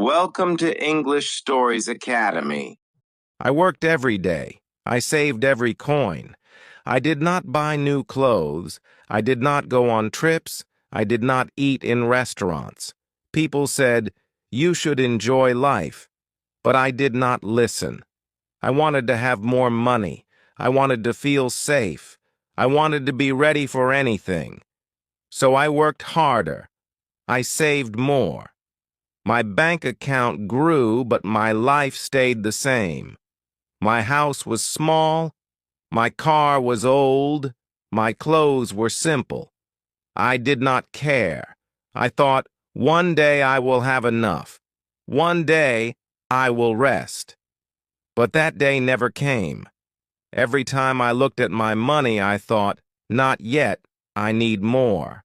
Welcome to English Stories Academy. I worked every day. I saved every coin. I did not buy new clothes. I did not go on trips. I did not eat in restaurants. People said, "You should enjoy life." But I did not listen. I wanted to have more money. I wanted to feel safe. I wanted to be ready for anything. So I worked harder. I saved more. My bank account grew, but my life stayed the same. My house was small, my car was old, my clothes were simple. I did not care. I thought, one day I will have enough. One day I will rest. But that day never came. Every time I looked at my money, I thought, not yet, I need more.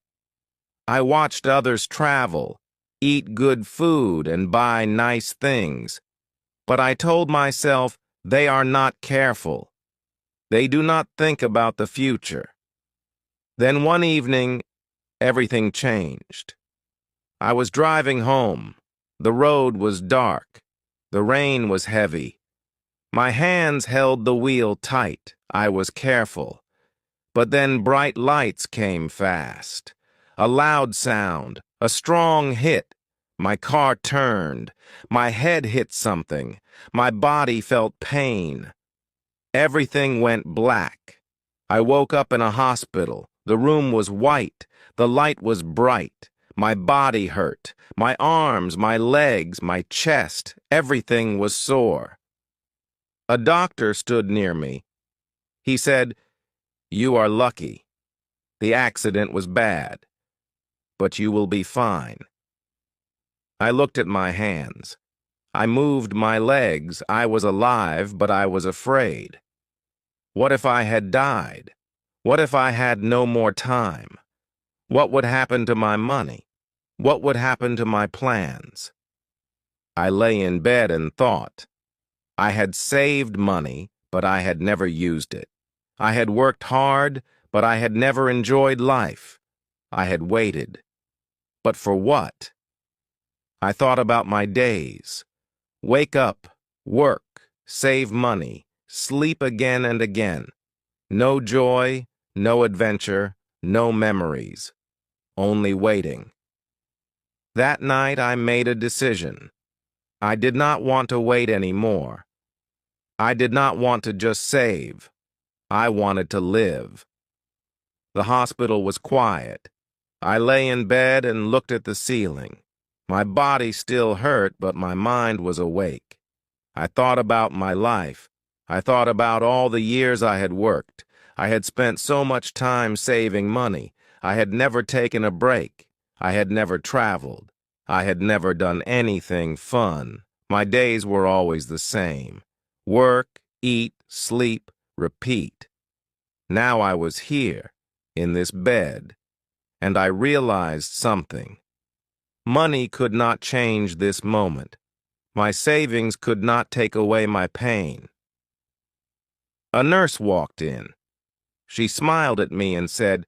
I watched others travel, eat good food, and buy nice things. But I told myself, they are not careful. They do not think about the future. Then one evening, everything changed. I was driving home. The road was dark. The rain was heavy. My hands held the wheel tight. I was careful. But then bright lights came fast. A loud sound, a strong hit. My car turned. My head hit something. My body felt pain. Everything went black. I woke up in a hospital. The room was white. The light was bright. My body hurt. My arms, my legs, my chest, everything was sore. A doctor stood near me. He said, "You are lucky. The accident was bad, but you will be fine." I looked at my hands. I moved my legs. I was alive, but I was afraid. What if I had died? What if I had no more time? What would happen to my money? What would happen to my plans? I lay in bed and thought. I had saved money, but I had never used it. I had worked hard, but I had never enjoyed life. I had waited. But for what? I thought about my days. Wake up, work, save money, sleep again and again. No joy, no adventure, no memories. Only waiting. That night I made a decision. I did not want to wait anymore. I did not want to just save. I wanted to live. The hospital was quiet. I lay in bed and looked at the ceiling. My body still hurt, but my mind was awake. I thought about my life. I thought about all the years I had worked. I had spent so much time saving money. I had never taken a break. I had never traveled. I had never done anything fun. My days were always the same. Work, eat, sleep, repeat. Now I was here, in this bed, and I realized something. Money could not change this moment. My savings could not take away my pain. A nurse walked in. She smiled at me and said,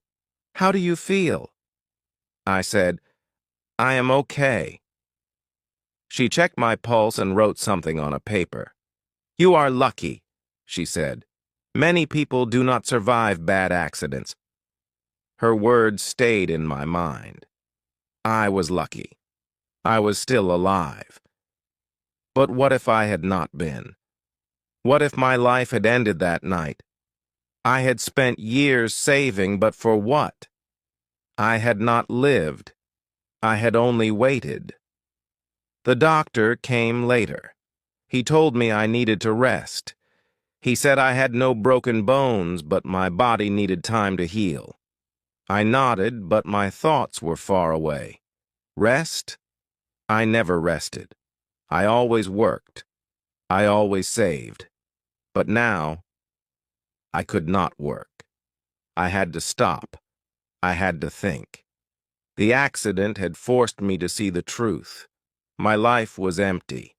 "How do you feel?" I said, "I am okay." She checked my pulse and wrote something on a paper. "You are lucky," she said. "Many people do not survive bad accidents." Her words stayed in my mind. I was lucky. I was still alive. But what if I had not been? What if my life had ended that night? I had spent years saving, but for what? I had not lived. I had only waited. The doctor came later. He told me I needed to rest. He said I had no broken bones, but my body needed time to heal. I nodded, but my thoughts were far away. Rest? I never rested. I always worked. I always saved. But now, I could not work. I had to stop. I had to think. The accident had forced me to see the truth. My life was empty.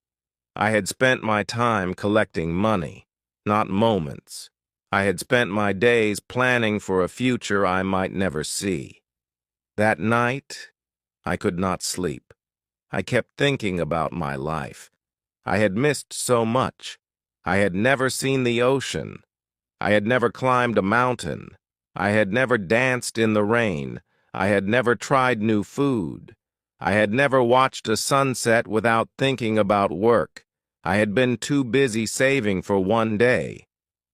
I had spent my time collecting money, not moments. I had spent my days planning for a future I might never see. That night, I could not sleep. I kept thinking about my life. I had missed so much. I had never seen the ocean. I had never climbed a mountain. I had never danced in the rain. I had never tried new food. I had never watched a sunset without thinking about work. I had been too busy saving for one day.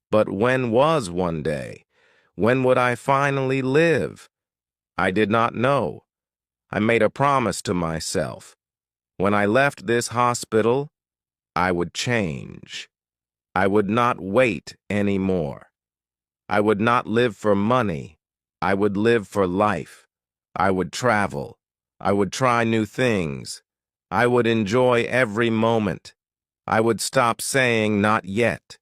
But when was one day? When would I finally live? I did not know. I made a promise to myself. When I left this hospital, I would change. I would not wait anymore. I would not live for money. I would live for life. I would travel. I would try new things. I would enjoy every moment. I would stop saying not yet,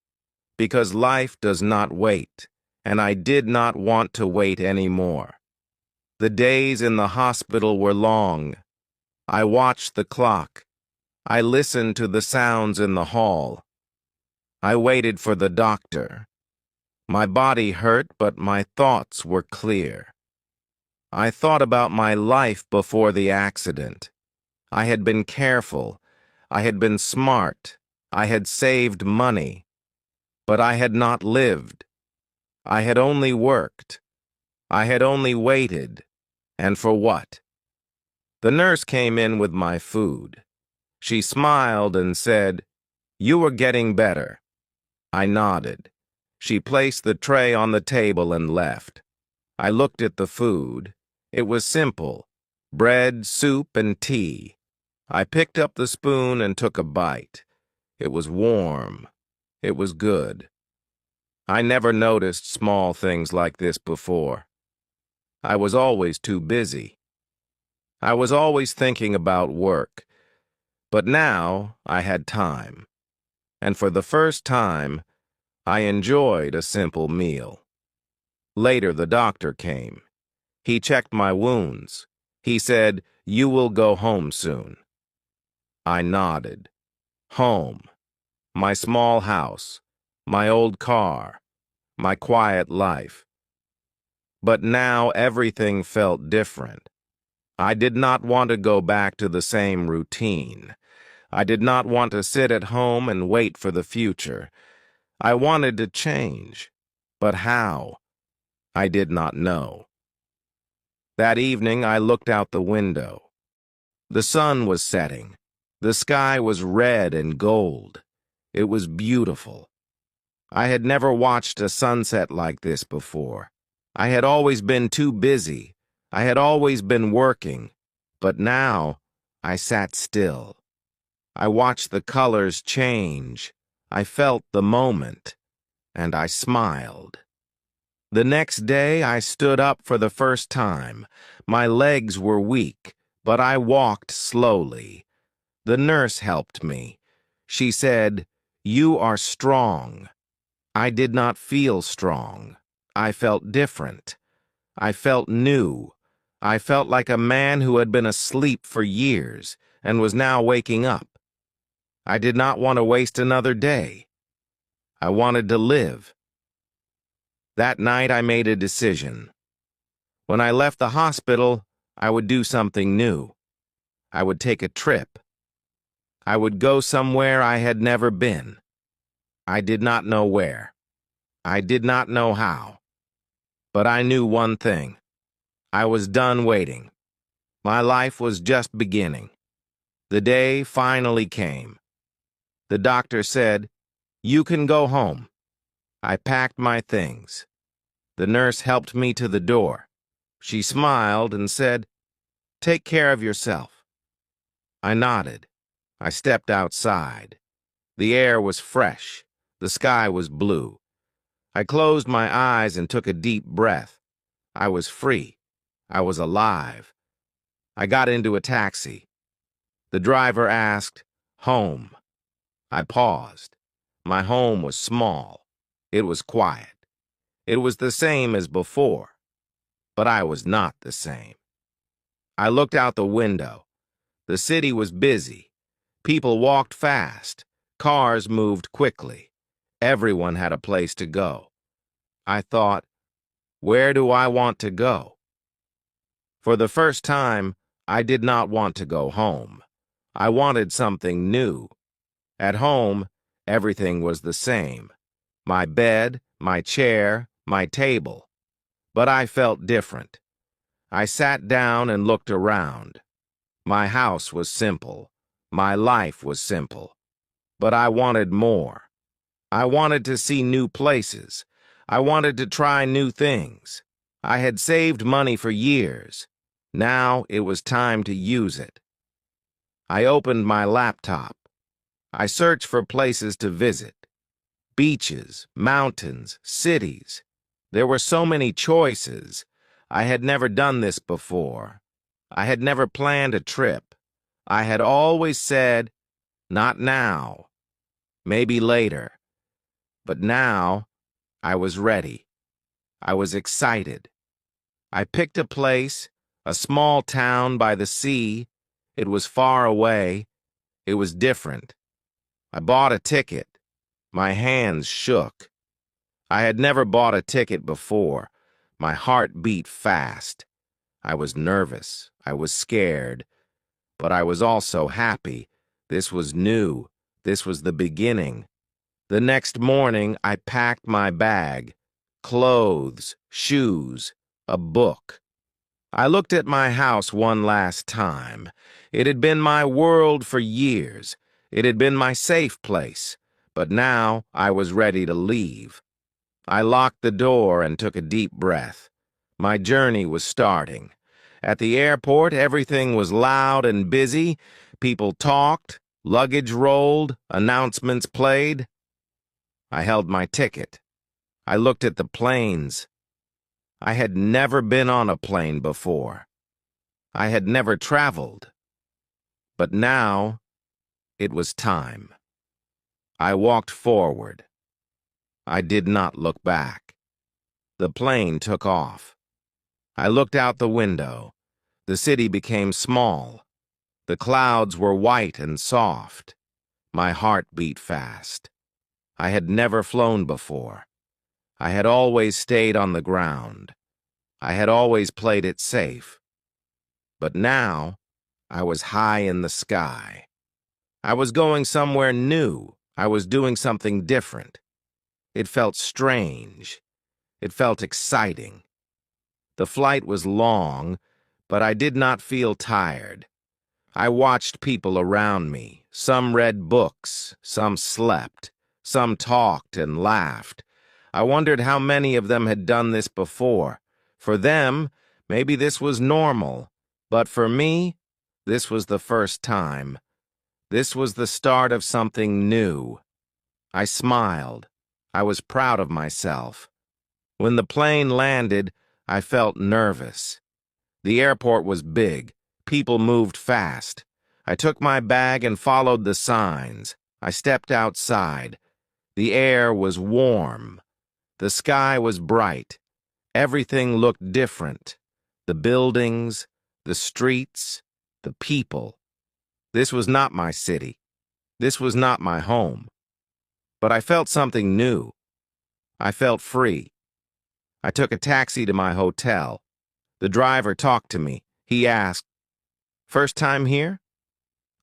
because life does not wait, and I did not want to wait anymore. The days in the hospital were long. I watched the clock. I listened to the sounds in the hall. I waited for the doctor. My body hurt, but my thoughts were clear. I thought about my life before the accident. I had been careful. I had been smart. I had saved money. But I had not lived. I had only worked. I had only waited. And for what? The nurse came in with my food. She smiled and said, "You are getting better." I nodded. She placed the tray on the table and left. I looked at the food. It was simple: bread, soup, and tea. I picked up the spoon and took a bite. It was warm. It was good. I never noticed small things like this before. I was always too busy. I was always thinking about work. But now I had time. And for the first time, I enjoyed a simple meal. Later, the doctor came. He checked my wounds. He said, "You will go home soon." I nodded. Home. My small house. My old car. My quiet life. But now everything felt different. I did not want to go back to the same routine. I did not want to sit at home and wait for the future. I wanted to change. But how? I did not know. That evening, I looked out the window. The sun was setting. The sky was red and gold. It was beautiful. I had never watched a sunset like this before. I had always been too busy. I had always been working. But now, I sat still. I watched the colors change. I felt the moment. And I smiled. The next day, I stood up for the first time. My legs were weak, but I walked slowly. The nurse helped me. She said, "You are strong." I did not feel strong. I felt different. I felt new. I felt like a man who had been asleep for years and was now waking up. I did not want to waste another day. I wanted to live. That night, I made a decision. When I left the hospital, I would do something new. I would take a trip. I would go somewhere I had never been. I did not know where. I did not know how. But I knew one thing. I was done waiting. My life was just beginning. The day finally came. The doctor said, "You can go home." I packed my things. The nurse helped me to the door. She smiled and said, "Take care of yourself." I nodded. I stepped outside. The air was fresh. The sky was blue. I closed my eyes and took a deep breath. I was free. I was alive. I got into a taxi. The driver asked, "Home?" I paused. My home was small. It was quiet. It was the same as before. But I was not the same. I looked out the window. The city was busy. People walked fast. Cars moved quickly. Everyone had a place to go. I thought, where do I want to go? For the first time, I did not want to go home. I wanted something new. At home, everything was the same. My bed, my chair, my table. But I felt different. I sat down and looked around. My house was simple. My life was simple. But I wanted more. I wanted to see new places. I wanted to try new things. I had saved money for years. Now it was time to use it. I opened my laptop. I searched for places to visit. Beaches, mountains, cities. There were so many choices. I had never done this before. I had never planned a trip. I had always said, not now, maybe later. But now, I was ready. I was excited. I picked a place, a small town by the sea. It was far away. It was different. I bought a ticket. My hands shook. I had never bought a ticket before. My heart beat fast. I was nervous. I was scared. But I was also happy. This was new. This was the beginning. The next morning, I packed my bag. Clothes, shoes, a book. I looked at my house one last time. It had been my world for years. It had been my safe place. But now I was ready to leave. I locked the door and took a deep breath. My journey was starting. At the airport, everything was loud and busy. People talked, luggage rolled, announcements played. I held my ticket. I looked at the planes. I had never been on a plane before. I had never traveled. But now, it was time. I walked forward. I did not look back. The plane took off. I looked out the window. The city became small. The clouds were white and soft. My heart beat fast. I had never flown before. I had always stayed on the ground. I had always played it safe. But now, I was high in the sky. I was going somewhere new. I was doing something different. It felt strange. It felt exciting. The flight was long, but I did not feel tired. I watched people around me. Some read books, some slept, some talked and laughed. I wondered how many of them had done this before. For them, maybe this was normal, but for me, this was the first time. This was the start of something new. I smiled. I was proud of myself. When the plane landed, I felt nervous. The airport was big. People moved fast. I took my bag and followed the signs. I stepped outside. The air was warm. The sky was bright. Everything looked different. The buildings, the streets, the people. This was not my city. This was not my home. But I felt something new. I felt free. I took a taxi to my hotel. The driver talked to me. He asked, "First time here?"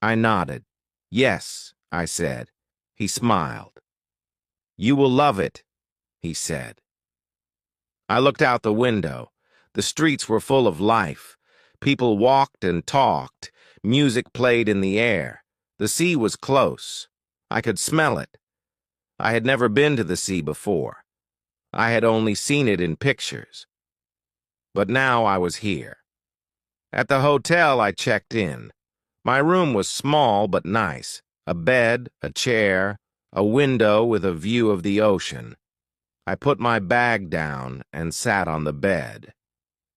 I nodded. "Yes," I said. He smiled. "You will love it," he said. I looked out the window. The streets were full of life. People walked and talked. Music played in the air. The sea was close. I could smell it. I had never been to the sea before. I had only seen it in pictures. But now I was here. At the hotel, I checked in. My room was small but nice. A bed, a chair, a window with a view of the ocean. I put my bag down and sat on the bed.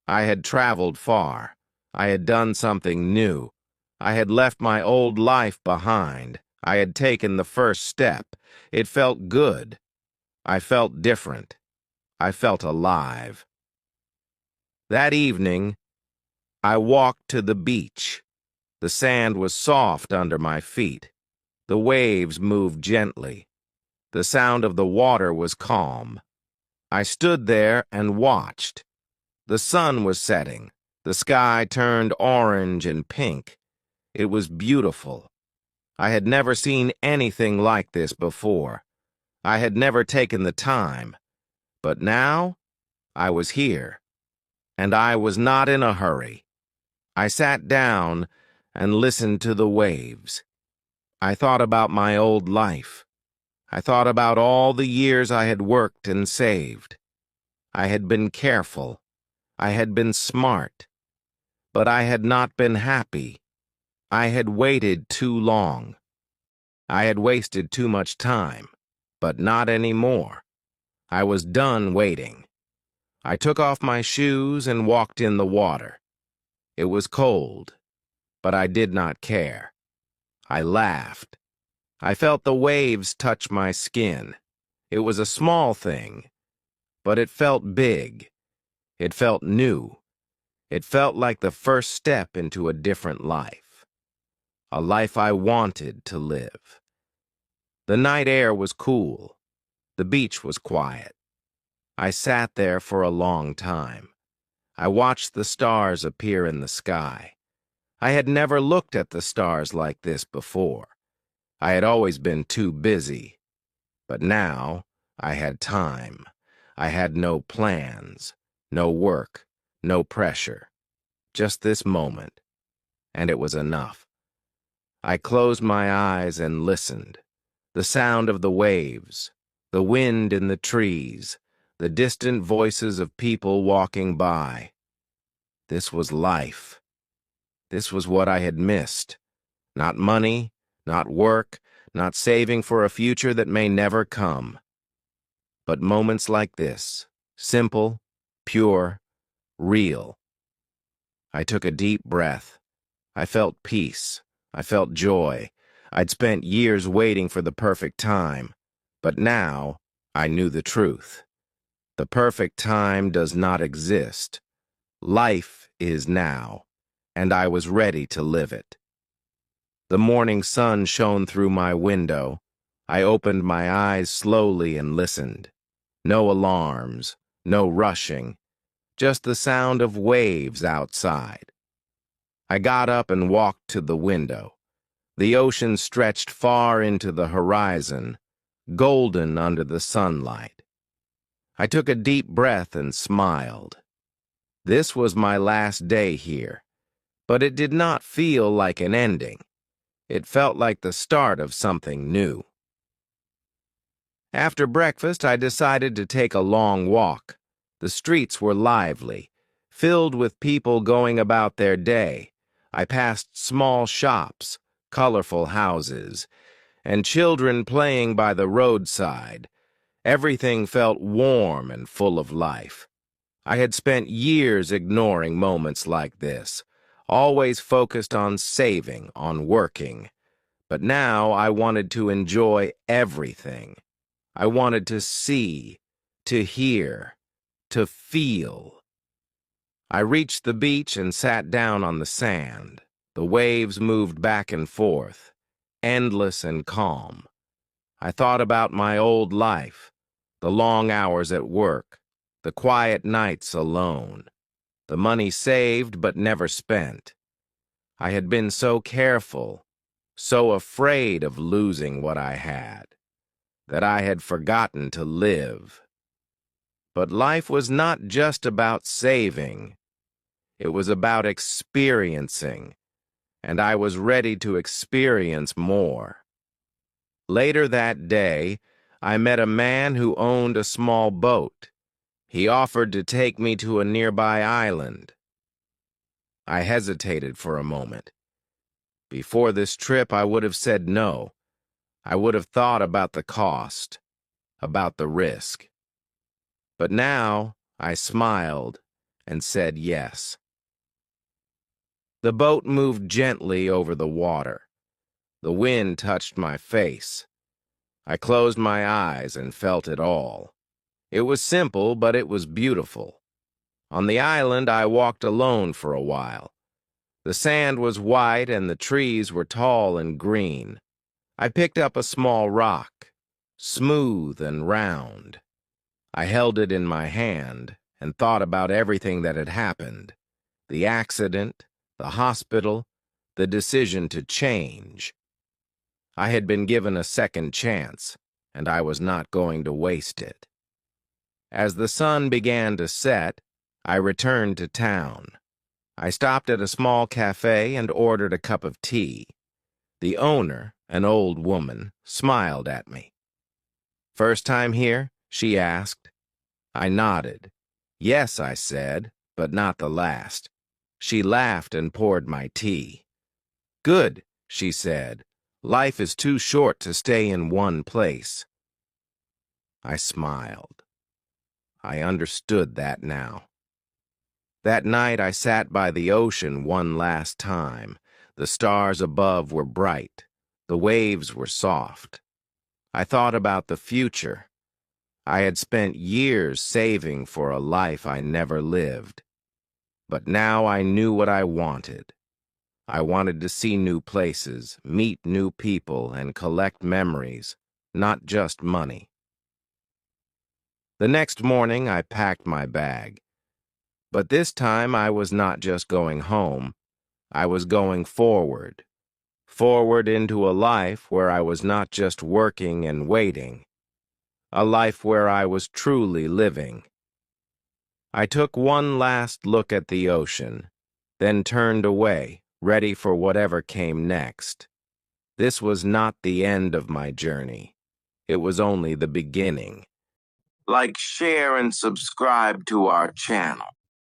I had traveled far. I had done something new. I had left my old life behind. I had taken the first step. It felt good. I felt different. I felt alive. That evening, I walked to the beach. The sand was soft under my feet. The waves moved gently. The sound of the water was calm. I stood there and watched. The sun was setting. The sky turned orange and pink. It was beautiful. I had never seen anything like this before. I had never taken the time. But now, I was here. And I was not in a hurry. I sat down and listened to the waves. I thought about my old life. I thought about all the years I had worked and saved. I had been careful. I had been smart. But I had not been happy. I had waited too long. I had wasted too much time. But not anymore. I was done waiting. I took off my shoes and walked in the water. It was cold, but I did not care. I laughed. I felt the waves touch my skin. It was a small thing, but it felt big. It felt new. It felt like the first step into a different life. A life I wanted to live. The night air was cool. The beach was quiet. I sat there for a long time. I watched the stars appear in the sky. I had never looked at the stars like this before. I had always been too busy. But now, I had time. I had no plans, no work, no pressure. Just this moment. And it was enough. I closed my eyes and listened. The sound of the waves, the wind in the trees, the distant voices of people walking by. This was life. This was what I had missed. Not money, not work, not saving for a future that may never come. But moments like this, simple, pure, real. I took a deep breath. I felt peace. I felt joy. I'd spent years waiting for the perfect time. But now, I knew the truth. The perfect time does not exist. Life is now, and I was ready to live it. The morning sun shone through my window. I opened my eyes slowly and listened. No alarms, no rushing, just the sound of waves outside. I got up and walked to the window. The ocean stretched far into the horizon, golden under the sunlight. I took a deep breath and smiled. This was my last day here, but it did not feel like an ending. It felt like the start of something new. After breakfast, I decided to take a long walk. The streets were lively, filled with people going about their day. I passed small shops, colorful houses, and children playing by the roadside. Everything felt warm and full of life. I had spent years ignoring moments like this, always focused on saving, on working. But now I wanted to enjoy everything. I wanted to see, to hear, to feel. I reached the beach and sat down on the sand. The waves moved back and forth, endless and calm. I thought about my old life, the long hours at work, the quiet nights alone, the money saved but never spent. I had been so careful, so afraid of losing what I had, that I had forgotten to live. But life was not just about saving. It was about experiencing, and I was ready to experience more. Later that day, I met a man who owned a small boat. He offered to take me to a nearby island. I hesitated for a moment. Before this trip, I would have said no. I would have thought about the cost, about the risk. But now, I smiled and said yes. The boat moved gently over the water. The wind touched my face. I closed my eyes and felt it all. It was simple, but it was beautiful. On the island, I walked alone for a while. The sand was white and the trees were tall and green. I picked up a small rock, smooth and round. I held it in my hand and thought about everything that had happened. The accident, the hospital, the decision to change. I had been given a second chance, and I was not going to waste it. As the sun began to set, I returned to town. I stopped at a small cafe and ordered a cup of tea. The owner, an old woman, smiled at me. "First time here?" she asked. I nodded. "Yes," I said, "but not the last." She laughed and poured my tea. "Good," she said. "Life is too short to stay in one place." I smiled. I understood that now. That night I sat by the ocean one last time. The stars above were bright. The waves were soft. I thought about the future. I had spent years saving for a life I never lived. But now I knew what I wanted. I wanted to see new places, meet new people, and collect memories, not just money. The next morning I packed my bag. But this time I was not just going home. I was going forward. Forward into a life where I was not just working and waiting. A life where I was truly living. I took one last look at the ocean, then turned away, ready for whatever came next. This was not the end of my journey. It was only the beginning. Like, share, and subscribe to our channel.